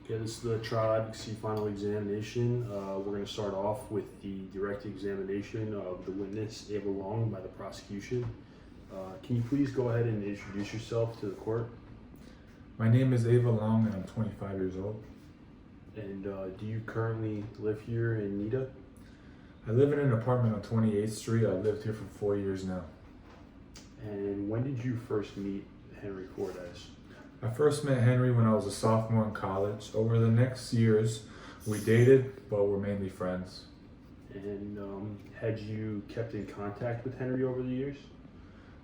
Okay, this is the trial advocacy final examination. We're going to start off with the direct examination of the witness, Ava Long, by the prosecution. Can you please go ahead and introduce yourself to the court? My name is Ava Long and I'm 25 years old. And do you currently live here in Nita? I live in an apartment on 28th Street. I've lived here for 4 years now. And when did you first meet Henry Cordes? I first met Henry when I was a sophomore in college. Over the next years, we dated, but we're mainly friends. And had you kept in contact with Henry over the years?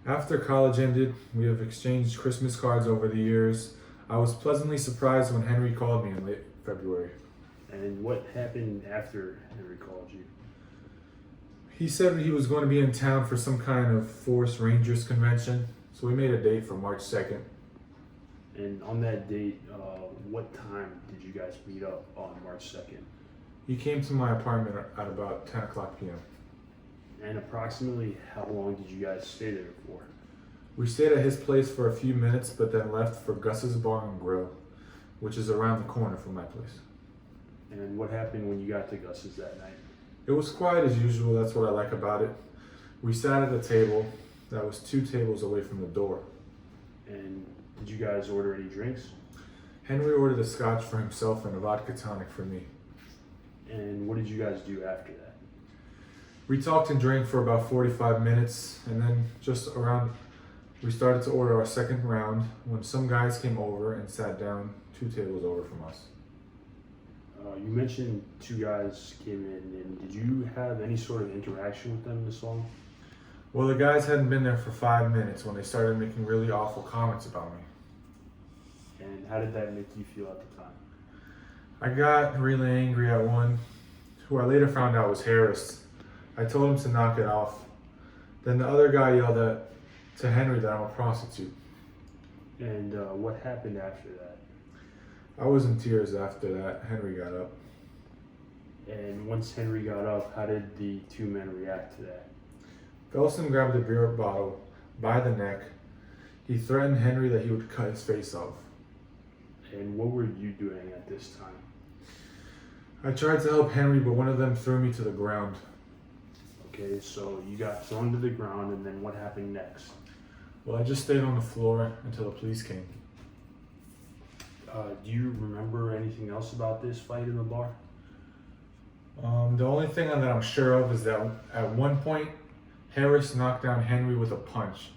After college ended, we have exchanged Christmas cards over the years. I was pleasantly surprised when Henry called me in late February. And what happened after Henry called you? He said he was going to be in town for some kind of Forest Rangers convention, so we made a date for March 2nd. And on that date, what time did you guys meet up on March 2nd? He came to my apartment at about 10 o'clock p.m. And approximately how long did you guys stay there for? We stayed at his place for a few minutes, but then left for Gus's Bar and Grill, which is around the corner from my place. And what happened when you got to Gus's that night? It was quiet as usual. That's what I like about it. We sat at a table that was 2 tables away from the door. And did you guys order any drinks? Henry ordered a scotch for himself and a vodka tonic for me. And what did you guys do after that? We talked and drank for about 45 minutes, and then we started to order our second round when some guys came over and sat down 2 tables over from us. You mentioned 2 guys came in, and did you have any sort of interaction with them this long? Well, the guys hadn't been there for 5 minutes when they started making really awful comments about me. And how did that make you feel at the time? I got really angry at one, who I later found out was Harris. I told him to knock it off. Then the other guy yelled to Henry that I'm a prostitute. And what happened after that? I was in tears after that. Henry got up. And once Henry got up, how did the 2 men react to that? Felsen grabbed a beer bottle by the neck. He threatened Henry that he would cut his face off. And what were you doing at this time? I tried to help Henry, but one of them threw me to the ground. Okay, so you got thrown to the ground, and then what happened next? Well, I just stayed on the floor until the police came. Do you remember anything else about this fight in the bar? The only thing that I'm sure of is that at one point, Harris knocked down Henry with a punch.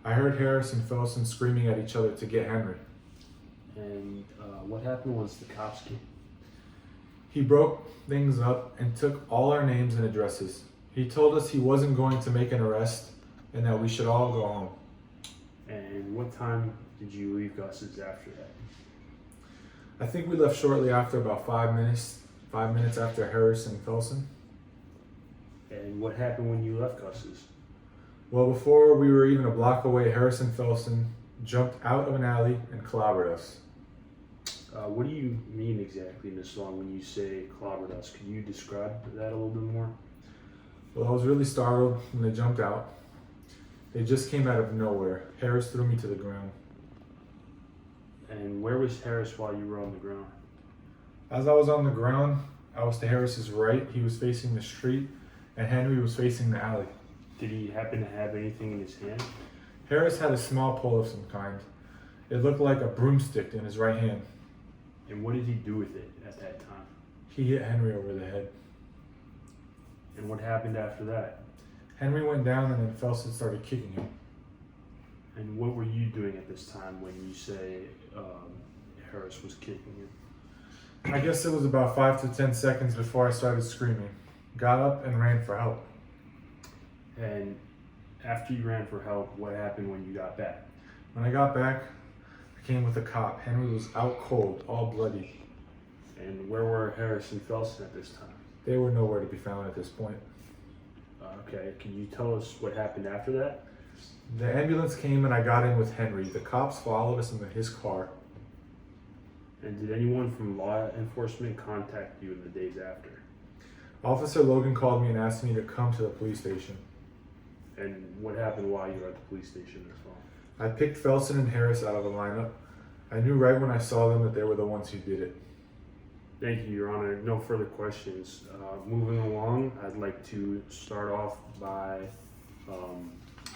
I heard Harris and Felsen screaming at each other to get Henry. And what happened once the cops came? He broke things up and took all our names and addresses. He told us he wasn't going to make an arrest and that we should all go home. And what time did you leave Gus's after that? I think we left shortly after, about 5 minutes. 5 minutes after Harris and Felsen. And what happened when you left Gus's? Well, before we were even a block away, Harris and Felsen jumped out of an alley and clobbered us. What do you mean exactly in the song when you say clobbered us? Could you describe that a little bit more? Well, I was really startled when they jumped out. They just came out of nowhere. Harris threw me to the ground. And where was Harris while you were on the ground? As I was on the ground, I was to Harris's right. He was facing the street, and Henry was facing the alley. Did he happen to have anything in his hand? Harris had a small pole of some kind. It looked like a broomstick in his right hand. And what did he do with it at that time? He hit Henry over the head. And what happened after that? Henry went down, and then Felsen started kicking him. And what were you doing at this time when you say Harris was kicking you? I guess it was about 5 to 10 seconds before I started screaming. Got up and ran for help. And after you ran for help, what happened when you got back? When I got back, I came with a cop. Henry was out cold, all bloody. And where were Harris and Felsen at this time? They were nowhere to be found at this point. Okay, can you tell us what happened after that? The ambulance came and I got in with Henry. The cops followed us into his car. And did anyone from law enforcement contact you in the days after? Officer Logan called me and asked me to come to the police station. And what happened while you were at the police station as well? I picked Felsen and Harris out of the lineup. I knew right when I saw them that they were the ones who did it. Thank you, Your Honor. No further questions. Moving along, I'd like to start off by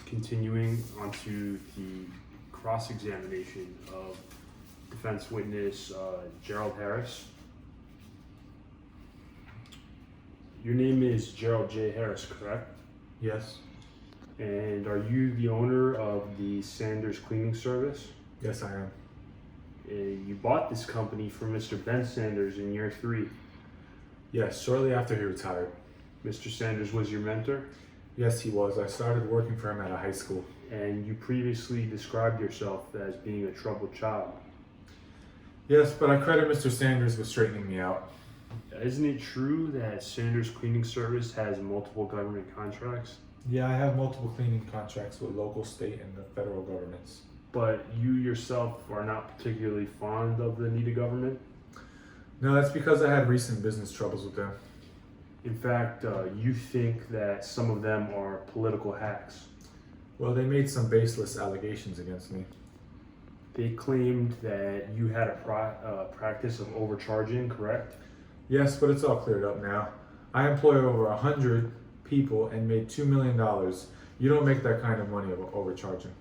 continuing onto the cross-examination of defense witness Gerald Harris. Your name is Gerald J. Harris, correct? Yes. And are you the owner of the Sanders Cleaning Service? Yes, I am. You bought this company from Mr. Ben Sanders in year 3. Yes, shortly after he retired. Mr. Sanders was your mentor, Yes, he was. I started working for him at a high school. and you previously described yourself as being a troubled child. Yes, but I credit Mr. Sanders with straightening me out. Isn't it true that Sanders Cleaning Service has multiple government contracts? Yeah, I have multiple cleaning contracts with local, state, and the federal governments. But you yourself are not particularly fond of the NIDA government? No, that's because I had recent business troubles with them. In fact, you think that some of them are political hacks. Well, they made some baseless allegations against me. They claimed that you had a practice of overcharging, correct? Yes, but it's all cleared up now. I employ over 100 people and made $2 million. You don't make that kind of money overcharging.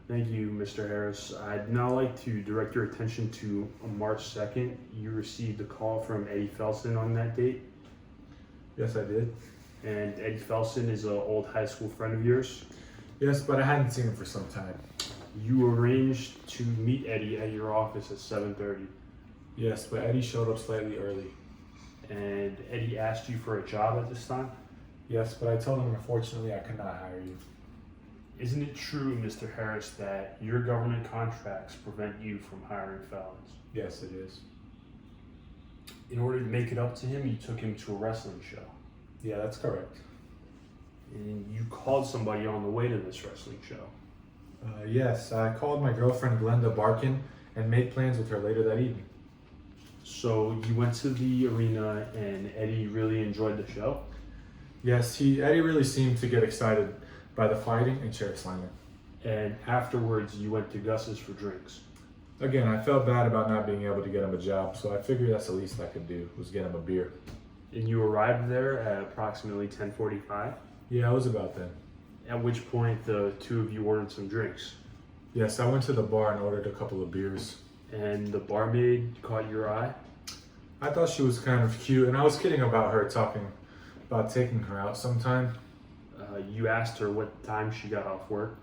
Thank you, Mr. Harris. I'd now like to direct your attention to March 2nd. You received a call from Eddie Felson on that date, Yes, I did. and Eddie Felson is an old high school friend of yours. Yes, but I hadn't seen him for some time. You arranged to meet Eddie at your office at 7:30, Yes, but Eddie showed up slightly early. and Eddie asked you for a job at this time. Yes, but I told him unfortunately I could not hire you. Isn't it true, Mr. Harris, that your government contracts prevent you from hiring felons? Yes, it is. In order to make it up to him, you took him to a wrestling show. Yeah, that's correct. And you called somebody on the way to this wrestling show. Yes, I called my girlfriend Glenda Barkin and made plans with her later that evening. So you went to the arena and Eddie really enjoyed the show? Yes, Eddie really seemed to get excited by the fighting and chair slamming. And afterwards you went to Gus's for drinks. Again, I felt bad about not being able to get him a job, so I figured that's the least I could do was get him a beer. And you arrived there at approximately 10:45, Yeah, it was about then. at which point the two of you ordered some drinks. Yes, I went to the bar and ordered a couple of beers. And the barmaid caught your eye. I thought she was kind of cute, and I was kidding about her talking about taking her out sometime. You asked her what time she got off work.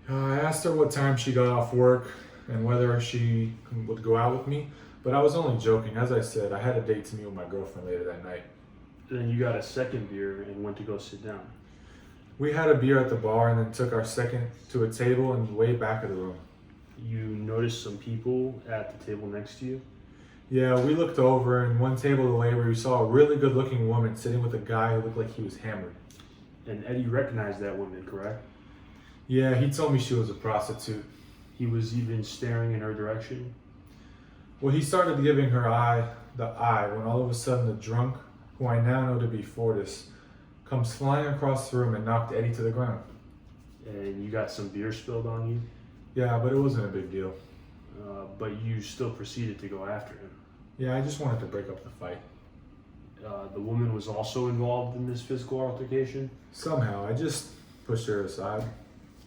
I asked her what time she got off work and whether she would go out with me, but I was only joking. As I said, I had a date to meet with my girlfriend later that night. Then you got a second beer and went to go sit down. We had a beer at the bar and then took our second to a table in the way back of the room. You noticed some people at the table next to you. Yeah, we looked over and one table away where we saw a really good looking woman sitting with a guy who looked like he was hammered. And Eddie recognized that woman, correct? Yeah, he told me she was a prostitute. He was even staring in her direction. Well, he started giving her the eye when all of a sudden the drunk, who I now know to be Fortis, comes flying across the room and knocked Eddie to the ground. And you got some beer spilled on you. Yeah, but it wasn't a big deal. But you still proceeded to go after him. Yeah, I just wanted to break up the fight. The woman was also involved in this physical altercation. Somehow, I just pushed her aside.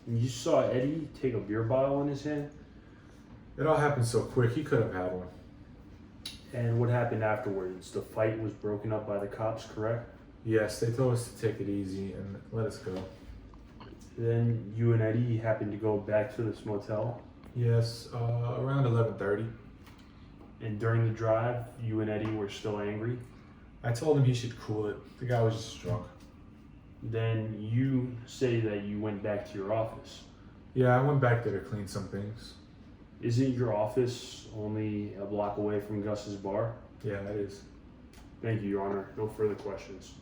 And you saw Eddie take a beer bottle in his hand. It all happened so quick, he could have had one. And what happened afterwards? The fight was broken up by the cops, correct? Yes, they told us to take it easy and let us go. Then you and Eddie happened to go back to this motel. Yes, around 11:30. And during the drive, you and Eddie were still angry. I told him he should cool it. The guy was just drunk. Then you say that you went back to your office. Yeah, I went back there to clean some things. Isn't your office only a block away from Gus's bar? Yeah, that is. Thank you, Your Honor. No further questions.